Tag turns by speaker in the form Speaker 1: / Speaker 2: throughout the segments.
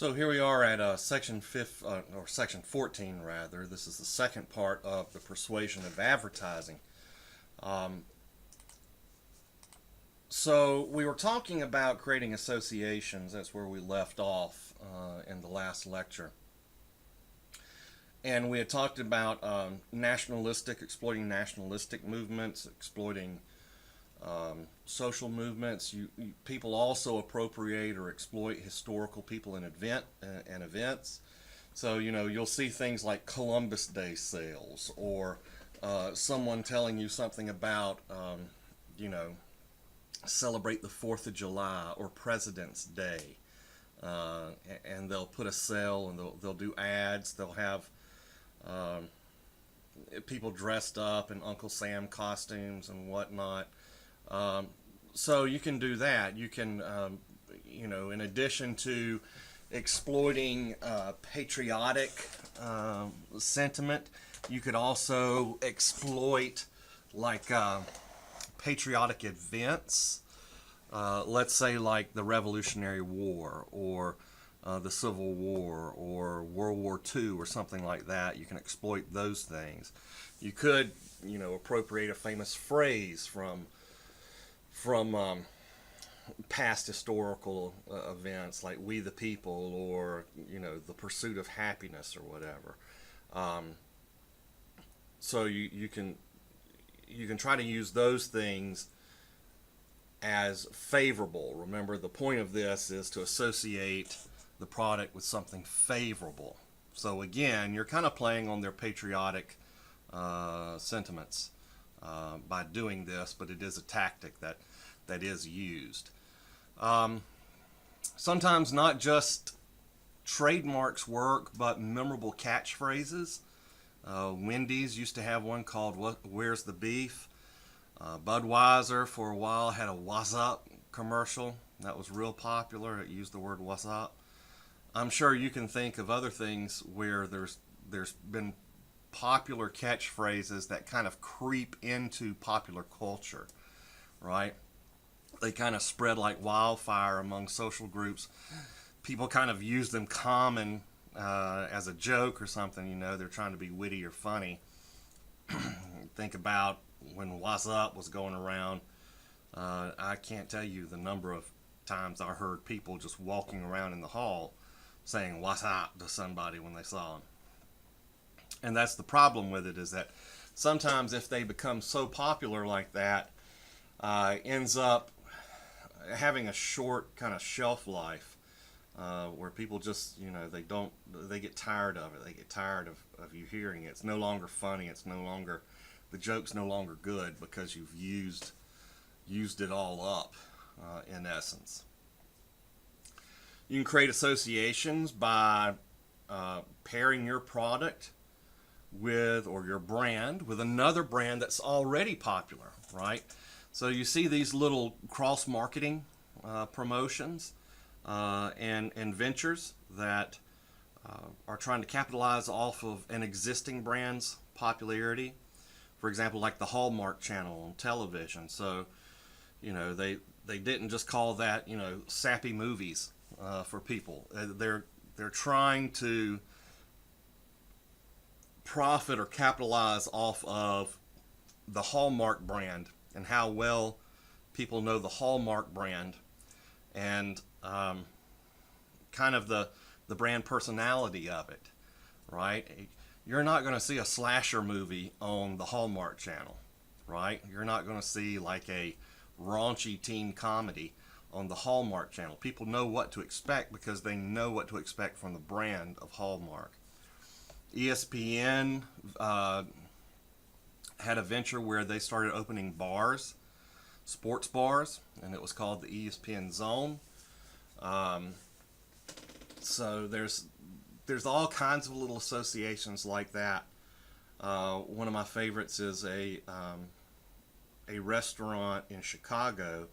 Speaker 1: So here we are at section 14 rather. This is the second part of the persuasion of advertising. Um, so we were talking about creating associations. That's where we left off in the last lecture. And we had talked about exploiting nationalistic movements, exploiting social movements. People also appropriate or exploit historical people and events. So you'll see things like Columbus Day sales, or someone telling you something about you know celebrate the 4th of July or President's Day, and they'll put a sale and they'll do ads. They'll have um, people dressed up in Uncle Sam costumes and whatnot. Um, so you can do that. You can, in addition to exploiting patriotic sentiment, you could also exploit like patriotic events. Let's say like the Revolutionary War or the Civil War or World War II or something like that. You can exploit those things. You could, appropriate a famous phrase from past historical events like "We the People" or "The Pursuit of Happiness" or whatever. Um, so you can try to use those things as favorable. Remember, the point of this is to associate the product with something favorable. So again, you're kind of playing on their patriotic sentiments by doing this, but it is a tactic that is used. Um, Sometimes not just trademarks work, but memorable catchphrases. Wendy's used to have one called "Where's the Beef?" Budweiser for a while had a "What's Up" commercial that was real popular. It used the word "What's Up." I'm sure you can think of other things where there's been popular catchphrases that kind of creep into popular culture, right? They kind of spread like wildfire among social groups. People kind of use them common as a joke or something. They're trying to be witty or funny. Think about when "What's Up" was going around. I can't tell you the number of times I heard people just walking around in the hall saying "What's up" to somebody when they saw them. And that's the problem with it, is that sometimes if they become so popular like that, ends up having a short kind of shelf life, where people just they get tired of it. They get tired of you hearing it. It's no longer funny. The joke's no longer good because you've used it all up, in essence. You can create associations by pairing your product or your brand with another brand that's already popular, right? So you see these little cross-marketing promotions and ventures that are trying to capitalize off of an existing brand's popularity. For example, like the Hallmark Channel on television. So, they didn't just call that sappy movies for people. They're trying to profit or capitalize off of the Hallmark brand and how well people know the Hallmark brand, and kind of the brand personality of it, right? You're not going to see a slasher movie on the Hallmark Channel, right? You're not going to see like a raunchy teen comedy on the Hallmark Channel. People know what to expect because they know what to expect from the brand of Hallmark. ESPN had a venture where they started opening bars, sports bars, and it was called the ESPN Zone. Um, so there's all kinds of little associations like that. One of my favorites is a restaurant in Chicago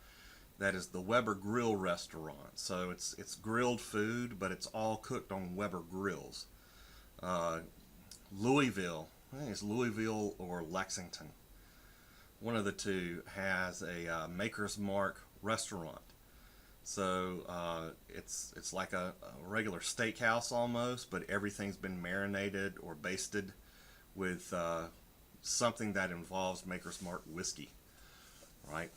Speaker 1: that is the Weber Grill restaurant. So it's grilled food, but it's all cooked on Weber grills. Louisville, I think it's Louisville or Lexington, one of the two, has a Maker's Mark restaurant. So It's like a regular steakhouse almost, but everything's been marinated or basted with something that involves Maker's Mark whiskey, right?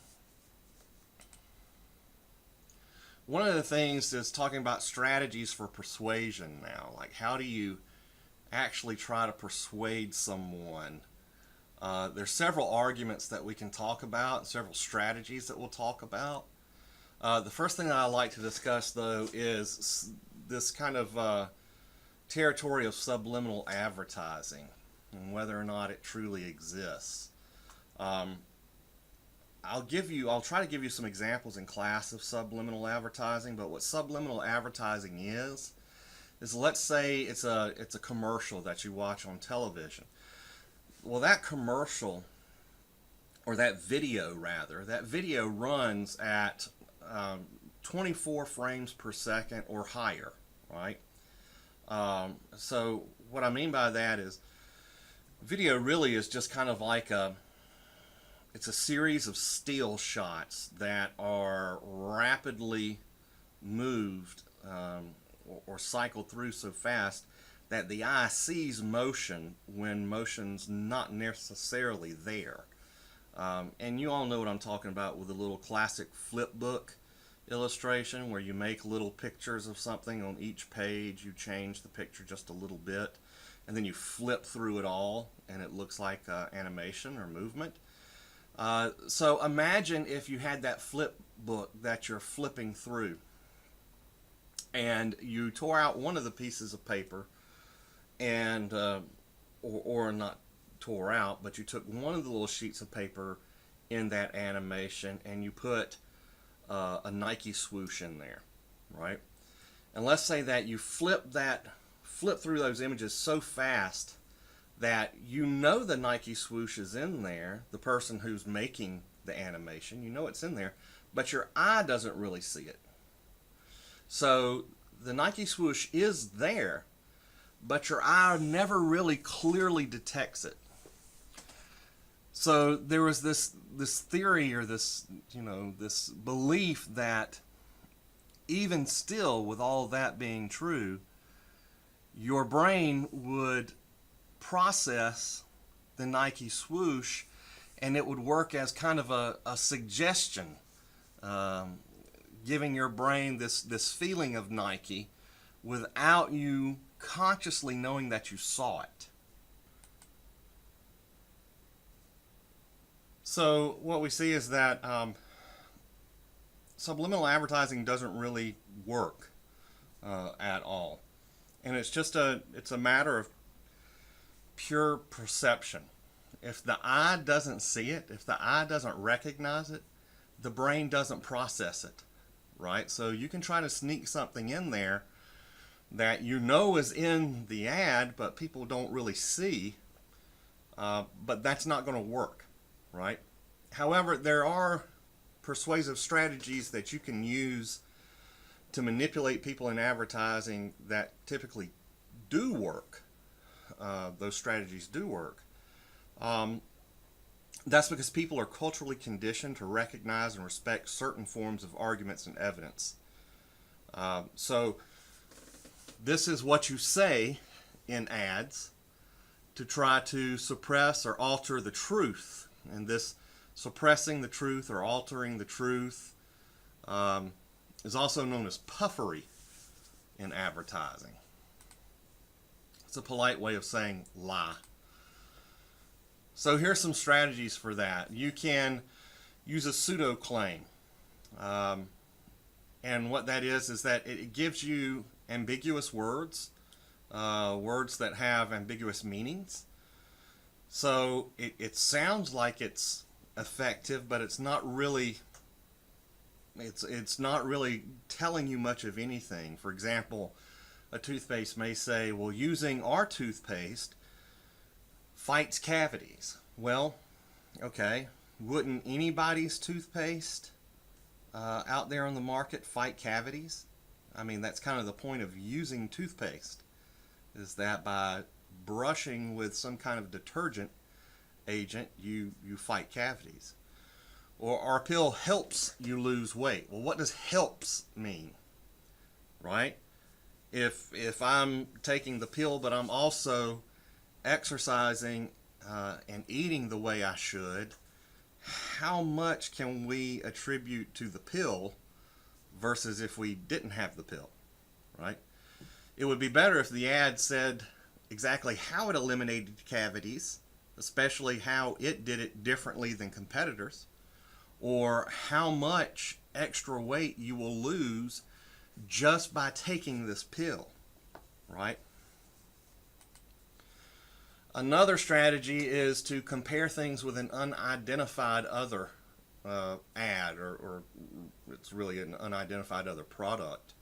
Speaker 1: One of the things is talking about strategies for persuasion now. Like, how do you actually try to persuade someone? There's several arguments that we can talk about, several strategies that we'll talk about. The first thing that I like to discuss, though, is this kind of territory of subliminal advertising and whether or not it truly exists. I'll try to give you some examples in class of subliminal advertising, but what subliminal advertising is let's say it's a commercial that you watch on television. Well, that commercial, or that video rather, that video runs at 24 frames per second or higher, right? So what I mean by that is video really is just kind of like it's a series of still shots that are rapidly moved or cycled through so fast that the eye sees motion when motion's not necessarily there. And you all know what I'm talking about with the little classic flip book illustration where you make little pictures of something on each page, you change the picture just a little bit, and then you flip through it all and it looks like animation or movement. So imagine if you had that flip book that you're flipping through and you tore out one of the pieces of paper and or not tore out, but you took one of the little sheets of paper in that animation and you put a Nike swoosh in there, right? And let's say that you flip through those images so fast that you know the Nike swoosh is in there, the person who's making the animation, you know it's in there, but your eye doesn't really see it. So the Nike swoosh is there, but your eye never really clearly detects it. So there was this theory or this belief that even still, with all that being true, your brain would process the Nike swoosh and it would work as kind of a suggestion, giving your brain this feeling of Nike without you consciously knowing that you saw it. So what we see is that subliminal advertising doesn't really work at all, and it's a matter of pure perception. If the eye doesn't see it, if the eye doesn't recognize it, the brain doesn't process it, right? So you can try to sneak something in there that you know is in the ad, but people don't really see, but that's not going to work, right? However, there are persuasive strategies that you can use to manipulate people in advertising that typically do work. Those strategies do work. That's because people are culturally conditioned to recognize and respect certain forms of arguments and evidence. So this is what you say in ads to try to suppress or alter the truth. And this suppressing the truth or altering the truth is also known as puffery in advertising. It's a polite way of saying lie. So here's some strategies for that. You can use a pseudo claim. And what that is that it gives you ambiguous words, words that have ambiguous meanings. So it sounds like it's effective, but it's not really telling you much of anything. For example, a toothpaste may say, well, using our toothpaste fights cavities. Well, okay, wouldn't anybody's toothpaste out there on the market fight cavities? I mean, that's kind of the point of using toothpaste, is that by brushing with some kind of detergent agent, you fight cavities. Or our pill helps you lose weight. Well, what does helps mean? If I'm taking the pill, but I'm also exercising and eating the way I should, how much can we attribute to the pill versus if we didn't have the pill, right? It would be better if the ad said exactly how it eliminated cavities, especially how it did it differently than competitors, or how much extra weight you will lose just by taking this pill, right? Another strategy is to compare things with an unidentified other ad, or it's really an unidentified other product.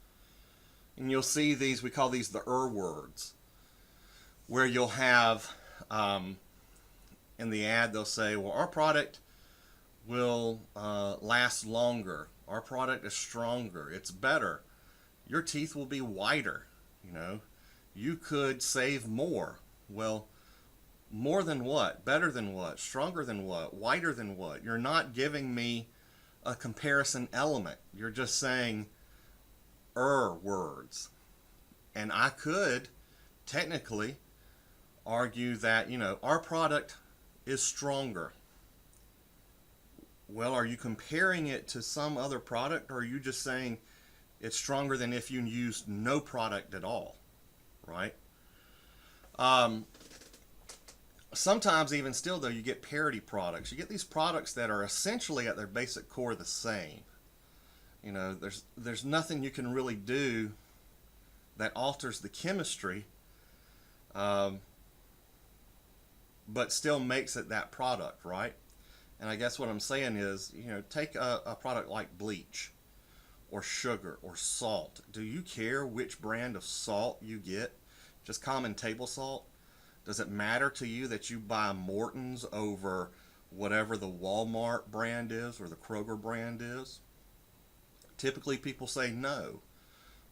Speaker 1: And you'll see these, we call these the words, where you'll have in the ad they'll say, well, our product will last longer, our product is stronger, it's better, your teeth will be whiter, you could save more. Well, more than what? Better than what? Stronger than what? Whiter than what? You're not giving me a comparison element. You're just saying words. And I could technically argue that, our product is stronger. Well, are you comparing it to some other product, or are you just saying it's stronger than if you used no product at all, right? Sometimes even still though, you get parity products. You get these products that are essentially at their basic core the same. There's nothing you can really do that alters the chemistry, but still makes it that product, right? And I guess what I'm saying is, take a product like bleach or sugar or salt. Do you care which brand of salt you get? Just common table salt? Does it matter to you that you buy Morton's over whatever the Walmart brand is or the Kroger brand is? Typically people say no.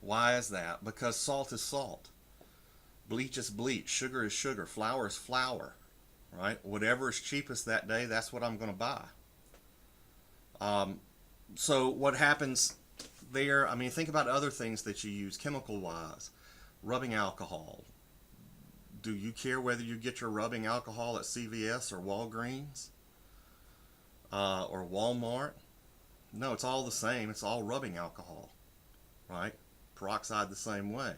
Speaker 1: Why is that? Because salt is salt. Bleach is bleach. Sugar is sugar. Flour is flour. Right? Whatever is cheapest that day, that's what I'm going to buy. So what happens there, think about other things that you use chemical-wise. Rubbing alcohol. Do you care whether you get your rubbing alcohol at CVS or Walgreens or Walmart? No, it's all the same. It's all rubbing alcohol, right? Peroxide the same way.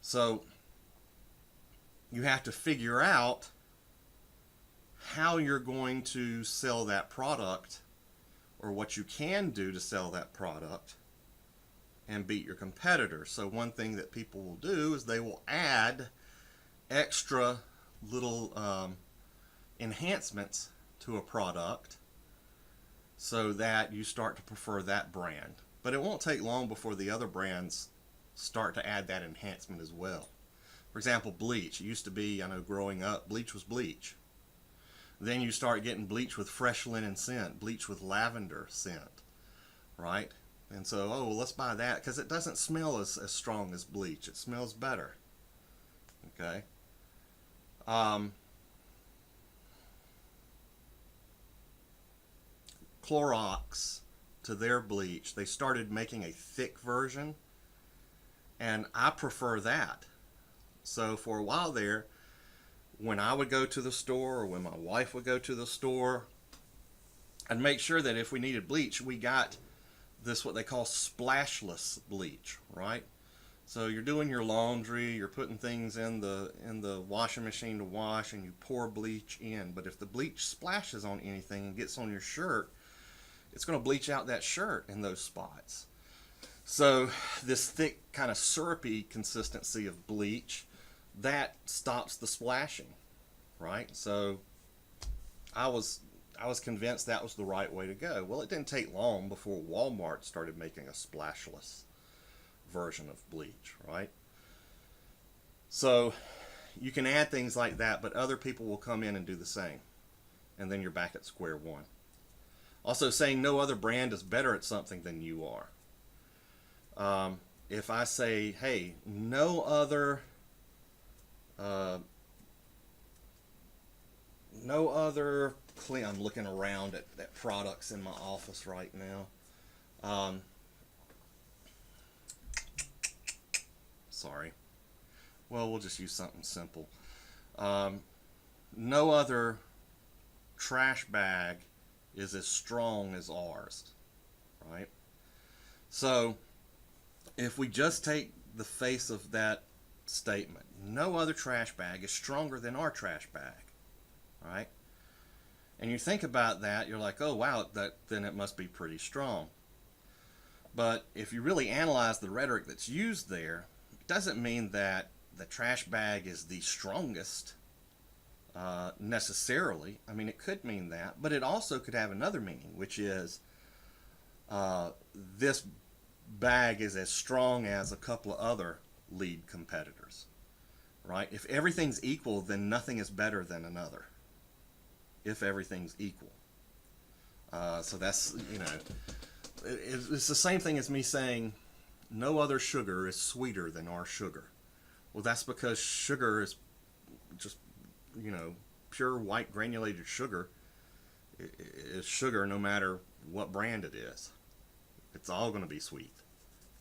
Speaker 1: So you have to figure out how you're going to sell that product, or what you can do to sell that product and beat your competitors. So one thing that people will do is they will add extra little enhancements to a product so that you start to prefer that brand. But it won't take long before the other brands start to add that enhancement as well. For example, bleach. It used to be, growing up, bleach was bleach. Then you start getting bleach with fresh linen scent, bleach with lavender scent, right? And so, well, let's buy that because it doesn't smell as strong as bleach. It smells better. Okay? Clorox, to their bleach, they started making a thick version, and I prefer that. So for a while there, when I would go to the store or when my wife would go to the store, I'd make sure that if we needed bleach, we got this, what they call splashless bleach, right? So you're doing your laundry, you're putting things in the washing machine to wash, and you pour bleach in. But if the bleach splashes on anything and gets on your shirt, it's going to bleach out that shirt in those spots. So this thick, kind of syrupy consistency of bleach, that stops the splashing, right? So I was convinced that was the right way to go. Well, it didn't take long before Walmart started making a splashless version of bleach, right? So you can add things like that, but other people will come in and do the same, and then you're back at square one. Also, saying no other brand is better at something than you are. If I say, hey, no other I'm looking around at products in my office right now. sorry. Well, we'll just use something simple. No other trash bag is as strong as ours, right? So if we just take the face of that statement, no other trash bag is stronger than our trash bag, right? And you think about that, you're like, oh wow, then it must be pretty strong. But if you really analyze the rhetoric that's used there, it doesn't mean that the trash bag is the strongest necessarily. I mean, it could mean that, but it also could have another meaning, which is this bag is as strong as a couple of other lead competitors, right? If everything's equal, then nothing is better than another. If everything's equal. So that's, it's the same thing as me saying no other sugar is sweeter than our sugar. Well, that's because sugar is just, pure white granulated sugar is sugar no matter what brand it is. It's all going to be sweet,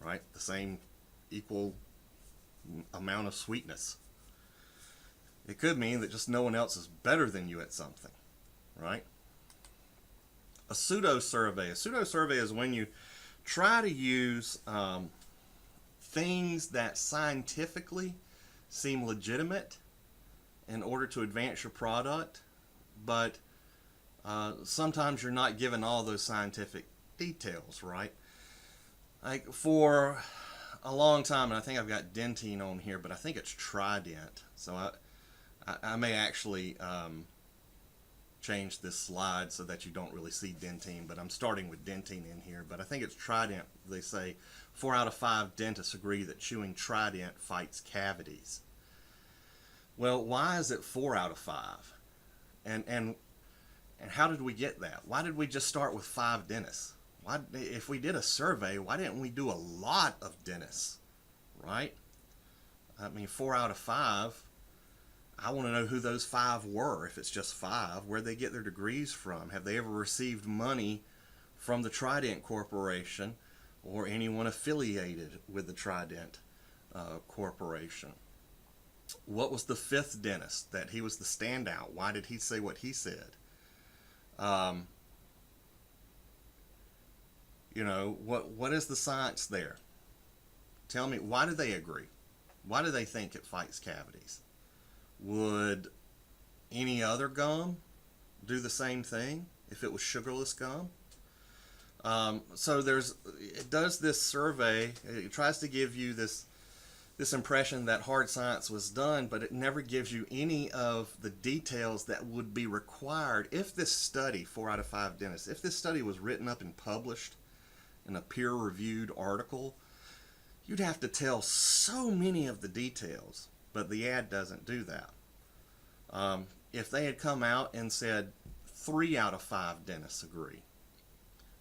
Speaker 1: right? The same equal amount of sweetness. It could mean that just no one else is better than you at something, right? A pseudo-survey. A pseudo-survey is when you try to use things that scientifically seem legitimate in order to advance your product, but sometimes you're not given all those scientific details, right? Like for a long time, and I think I've got dentine on here, but I think it's Trident. So I may actually change this slide so that you don't really see dentine, but I'm starting with dentine in here. But I think it's Trident. They say 4 out of 5 dentists agree that chewing Trident fights cavities. Well, why is it 4 out of 5? And how did we get that? Why did we just start with 5 dentists? Why, if we did a survey, why didn't we do a lot of dentists, right? I mean, 4 out of 5, I want to know who those 5 were. If it's just 5, where'd they get their degrees from? Have they ever received money from the Trident Corporation or anyone affiliated with the Trident Corporation? What was the 5th dentist that he was the standout? Why did he say what he said? What is the science there? Tell me, why do they agree? Why do they think it fights cavities? Would any other gum do the same thing if it was sugarless gum? So it does this survey. It tries to give you this impression that hard science was done, but it never gives you any of the details that would be required if this study, 4 out of 5 dentists, if this study was written up and published in a peer-reviewed article, you'd have to tell so many of the details, but the ad doesn't do that. If they had come out and said 3 out of 5 dentists agree,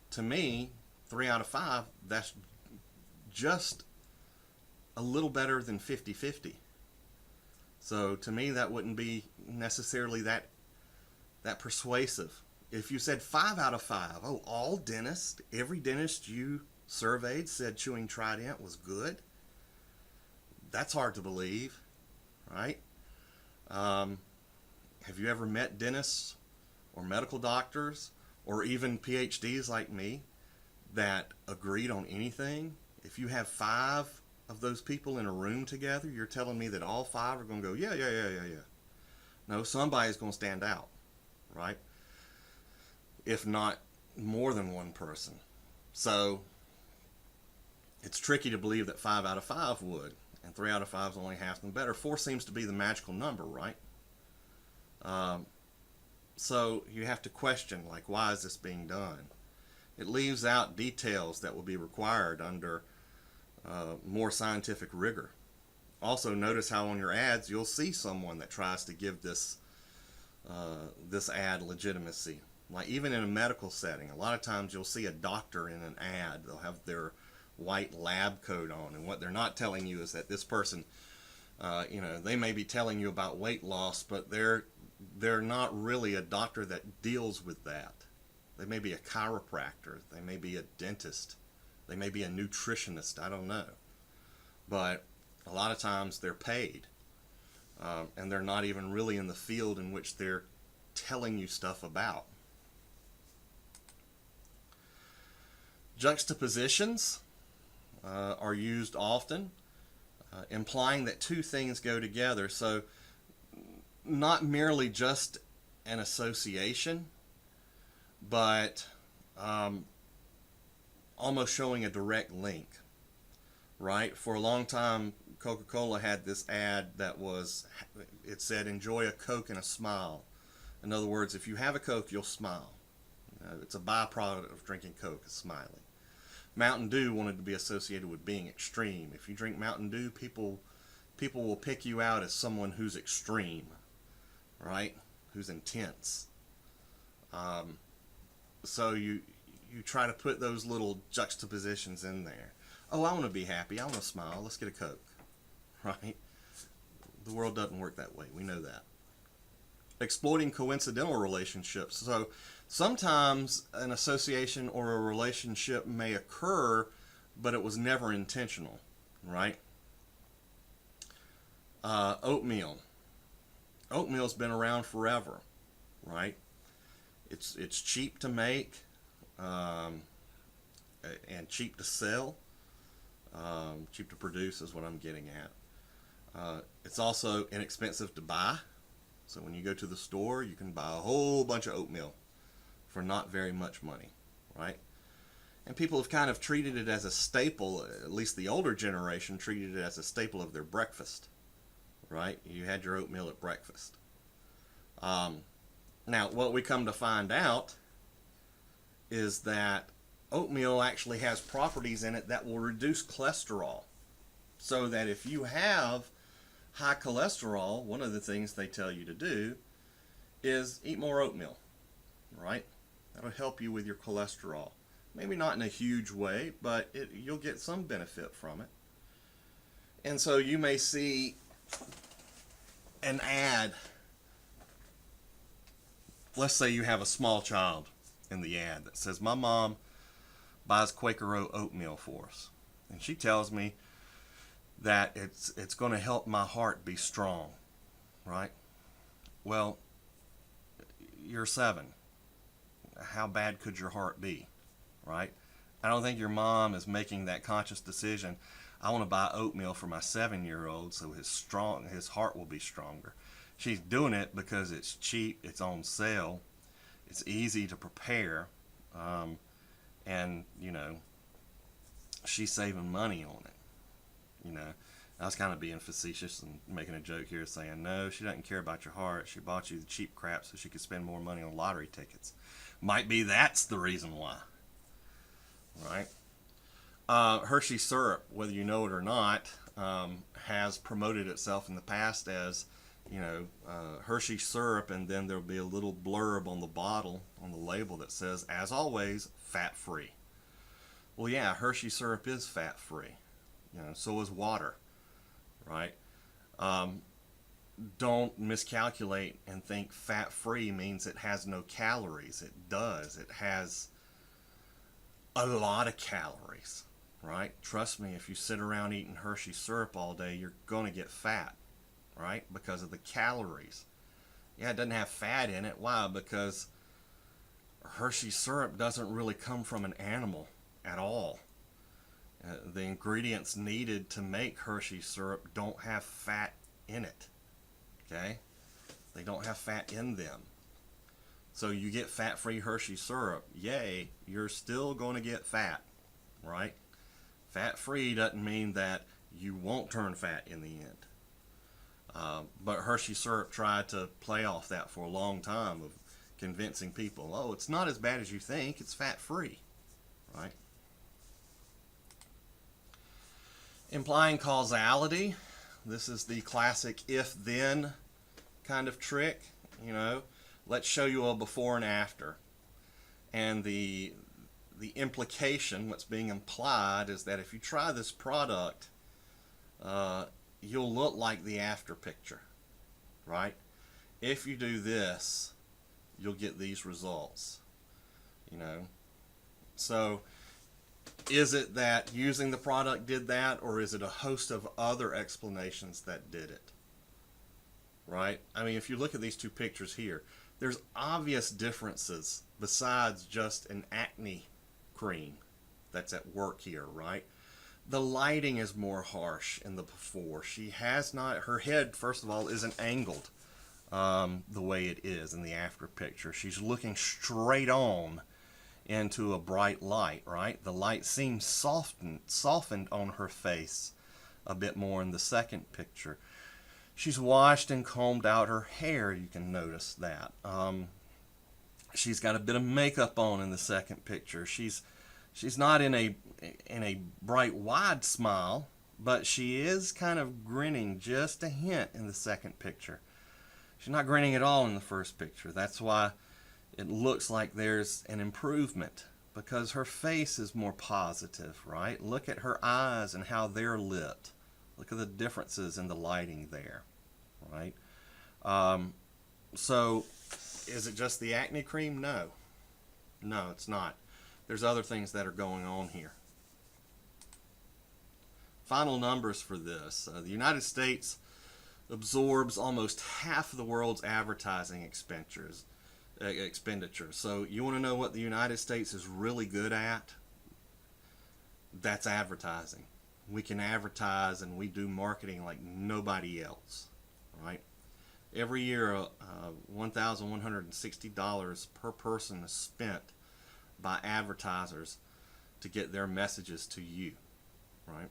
Speaker 1: to me, 3 out of 5, that's just a little better than 50-50. So to me, that wouldn't be necessarily that persuasive. If you said 5 out of 5, oh, all dentists, every dentist you surveyed said chewing Trident was good, that's hard to believe, right? Have you ever met dentists or medical doctors or even PhDs like me that agreed on anything? If you have 5 of those people in a room together, you're telling me that all 5 are going to go, yeah. No, somebody's going to stand out, right? If not more than one person. So it's tricky to believe that 5 out of 5 would, and 3 out of 5 is only half them better. 4 seems to be the magical number, right? So you have to question, like, why is this being done? It leaves out details that will be required under more scientific rigor. Also, notice how on your ads you'll see someone that tries to give this ad legitimacy. Like even in a medical setting, a lot of times you'll see a doctor in an ad. They'll have their white lab coat on, and what they're not telling you is that this person, they may be telling you about weight loss, but they're not really a doctor that deals with that. They may be a chiropractor. They may be a dentist. They may be a nutritionist. I don't know. But A lot of times they're paid, and they're not even really in the field in which they're telling you stuff about. Juxtapositions are used often, implying that two things go together. So not merely just an association, but almost showing a direct link, right? For a long time, Coca-Cola had this ad that it said, enjoy a Coke and a smile. In other words, if you have a Coke, you'll smile. It's a byproduct of drinking Coke, is smiling. Mountain Dew wanted to be associated with being extreme. If you drink Mountain Dew, people will pick you out as someone who's extreme, right? Who's intense. So you try to put those little juxtapositions in there. Oh, I want to be happy. I want to smile. Let's get a Coke, right? The world doesn't work that way. We know that. Exploiting coincidental relationships. So sometimes an association or a relationship may occur, but it was never intentional, right? Oatmeal. Oatmeal's been around forever, right? It's cheap to make, and cheap to sell. Cheap to produce is what I'm getting at. It's also inexpensive to buy. So when you go to the store, you can buy a whole bunch of oatmeal for not very much money, right? And people have kind of treated it as a staple, at least the older generation treated it as a staple of their breakfast, right? You had your oatmeal at breakfast. Now, what we come to find out is that oatmeal actually has properties in it that will reduce cholesterol. So that if you have high cholesterol, one of the things they tell you to do is eat more oatmeal, right? That'll help you with your cholesterol. Maybe not in a huge way, but you'll get some benefit from it. And so you may see an ad. Let's say you have a small child in the ad that says, my mom buys Quaker Oat oatmeal for us. And she tells me that it's going to help my heart be strong, right? Well, you're 7. How bad could your heart be, right? I don't think your mom is making that conscious decision. I want to buy oatmeal for my 7-year-old so his heart will be stronger. She's doing it because it's cheap, it's on sale, it's easy to prepare, and she's saving money on it. I was kind of being facetious and making a joke here, saying no, she doesn't care about your heart. She bought you the cheap crap so she could spend more money on lottery tickets. Might be that's the reason why, right? Hershey syrup, whether you know it or not, has promoted itself in the past as Hershey syrup, and then there'll be a little blurb on the bottle, on the label, that says, as always, fat-free. Well, yeah, Hershey syrup is fat-free. So is water, right? Don't miscalculate and think fat-free means it has no calories. It does. It has a lot of calories, right? Trust me, if you sit around eating Hershey syrup all day, you're going to get fat, right? Because of the calories. Yeah, it doesn't have fat in it. Why? Because Hershey syrup doesn't really come from an animal at all. The ingredients needed to make Hershey syrup don't have fat in it. Okay? They don't have fat in them. So you get fat-free Hershey syrup. Yay, you're still going to get fat, right? Fat-free doesn't mean that you won't turn fat in the end. But Hershey syrup tried to play off that for a long time of convincing people, oh, it's not as bad as you think, it's fat-free, right? Implying causality. This is the classic if-then kind of trick. Let's show you a before and after. And the implication, what's being implied, is that if you try this product, you'll look like the after picture, right? If you do this, you'll get these results. So Is it that using the product did that, or is it a host of other explanations that did it? Right? I mean, if you look at these two pictures here, there's obvious differences besides just an acne cream that's at work here, right? The lighting is more harsh in the before. She has not, her head, first of all, isn't angled the way it is in the after picture. She's looking straight on into a bright light, right? The light seems softened on her face a bit more in the second picture. She's washed and combed out her hair, you can notice that. She's got a bit of makeup on in the second picture. She's not in a bright wide smile, but she is kind of grinning just a hint in the second picture. She's not grinning at all in the first picture. That's why it looks like there's an improvement, because her face is more positive, right? Look at her eyes and how they're lit. Look at the differences in the lighting there, right? So is it just the acne cream? No. No, it's not. There's other things that are going on here. Final numbers for this. The United States absorbs almost half of the world's advertising expenditures. So you want to know what the United States is really good at? That's advertising. We can advertise and we do marketing like nobody else, right? Every year, $1,160 per person is spent by advertisers to get their messages to you, right?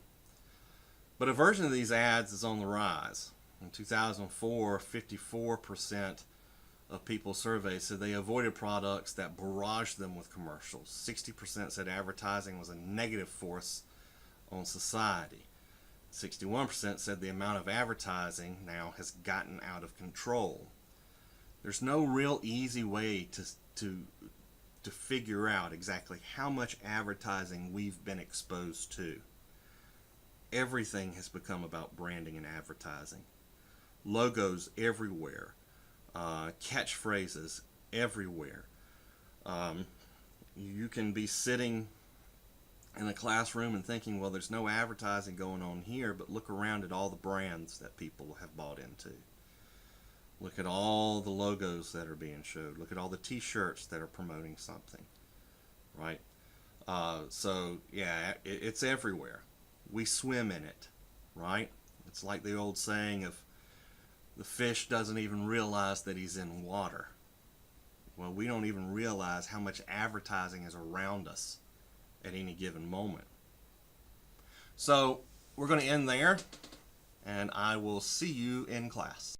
Speaker 1: But a version of these ads is on the rise. In 2004, 54% of people surveyed said they avoided products that barraged them with commercials. 60% said advertising was a negative force on society. 61% said the amount of advertising now has gotten out of control. There's no real easy way to figure out exactly how much advertising we've been exposed to. Everything has become about branding and advertising. Logos everywhere. Catchphrases everywhere. You can be sitting in a classroom and thinking, well, there's no advertising going on here, but look around at all the brands that people have bought into. Look at all the logos that are being showed. Look at all the t-shirts that are promoting something, right? So yeah, it's everywhere. We swim in it, right? It's like the old saying of the fish doesn't even realize that he's in water. Well, we don't even realize how much advertising is around us at any given moment. So we're going to end there, and I will see you in class.